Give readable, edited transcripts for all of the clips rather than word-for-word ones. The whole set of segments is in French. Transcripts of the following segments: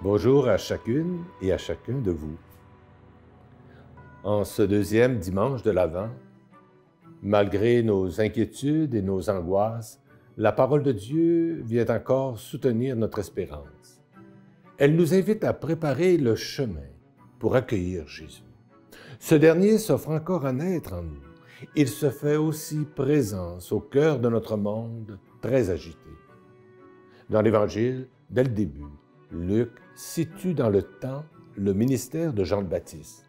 Bonjour à chacune et à chacun de vous. En ce deuxième dimanche de l'Avent, malgré nos inquiétudes et nos angoisses, la parole de Dieu vient encore soutenir notre espérance. Elle nous invite à préparer le chemin pour accueillir Jésus. Ce dernier s'offre encore à naître en nous. Il se fait aussi présence au cœur de notre monde très agité. Dans l'Évangile, dès le début, Luc situe dans le temps le ministère de Jean le Baptiste.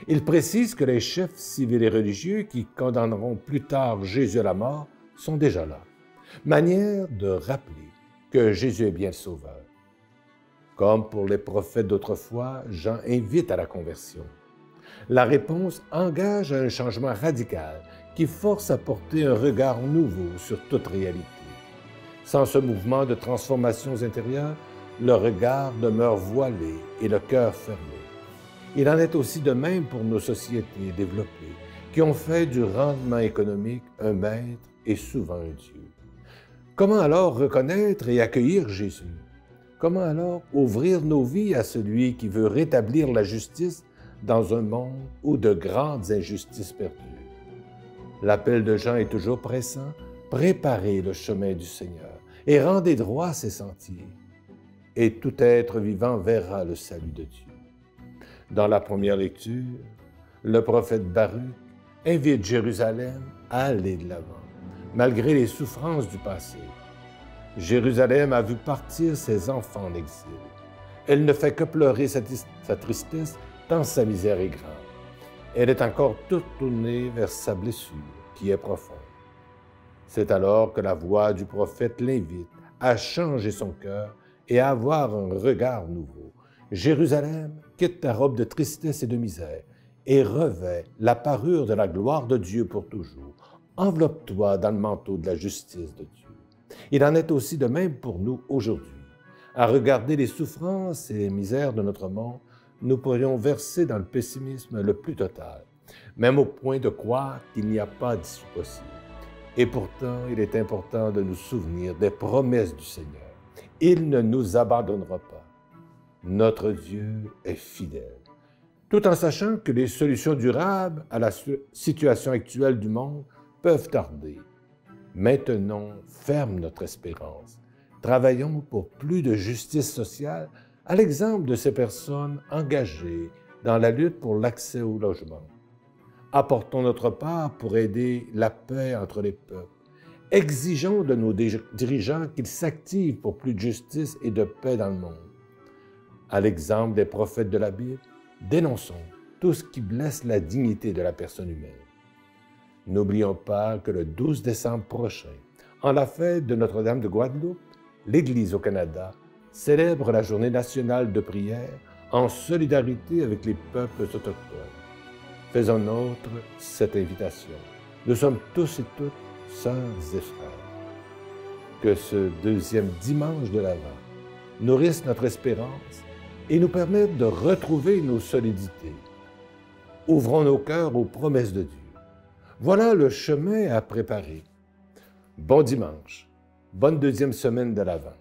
Il précise que les chefs civils et religieux qui condamneront plus tard Jésus à la mort sont déjà là. Manière de rappeler que Jésus est bien le Sauveur. Comme pour les prophètes d'autrefois, Jean invite à la conversion. La réponse engage à un changement radical qui force à porter un regard nouveau sur toute réalité. Sans ce mouvement de transformations intérieures, le regard demeure voilé et le cœur fermé. Il en est aussi de même pour nos sociétés développées, qui ont fait du rendement économique un maître et souvent un Dieu. Comment alors reconnaître et accueillir Jésus? Comment alors ouvrir nos vies à celui qui veut rétablir la justice dans un monde où de grandes injustices perdues? L'appel de Jean est toujours pressant. Préparez le chemin du Seigneur et rendez droit ses sentiers. Et tout être vivant verra le salut de Dieu. Dans la première lecture, le prophète Baruch invite Jérusalem à aller de l'avant, malgré les souffrances du passé. Jérusalem a vu partir ses enfants en exil. Elle ne fait que pleurer sa tristesse, tant sa misère est grande. Elle est encore toute tournée vers sa blessure, qui est profonde. C'est alors que la voix du prophète l'invite à changer son cœur et à avoir un regard nouveau. Jérusalem, quitte ta robe de tristesse et de misère et revêt la parure de la gloire de Dieu pour toujours. Enveloppe-toi dans le manteau de la justice de Dieu. Il en est aussi de même pour nous aujourd'hui. À regarder les souffrances et les misères de notre monde, nous pourrions verser dans le pessimisme le plus total, même au point de croire qu'il n'y a pas d'issue possible. Et pourtant, il est important de nous souvenir des promesses du Seigneur. Il ne nous abandonnera pas. Notre Dieu est fidèle. Tout en sachant que les solutions durables à la situation actuelle du monde peuvent tarder. Maintenons ferme notre espérance. Travaillons pour plus de justice sociale, à l'exemple de ces personnes engagées dans la lutte pour l'accès au logement. Apportons notre part pour aider la paix entre les peuples. Exigeons de nos dirigeants qu'ils s'activent pour plus de justice et de paix dans le monde. À l'exemple des prophètes de la Bible, dénonçons tout ce qui blesse la dignité de la personne humaine. N'oublions pas que le 12 décembre prochain, en la fête de Notre-Dame de Guadeloupe, l'Église au Canada célèbre la Journée nationale de prière en solidarité avec les peuples autochtones. Faisons nôtre cette invitation. Nous sommes tous et toutes sœurs et frères. Que ce deuxième dimanche de l'Avent nourrisse notre espérance et nous permette de retrouver nos solidités. Ouvrons nos cœurs aux promesses de Dieu. Voilà le chemin à préparer. Bon dimanche, bonne deuxième semaine de l'Avent.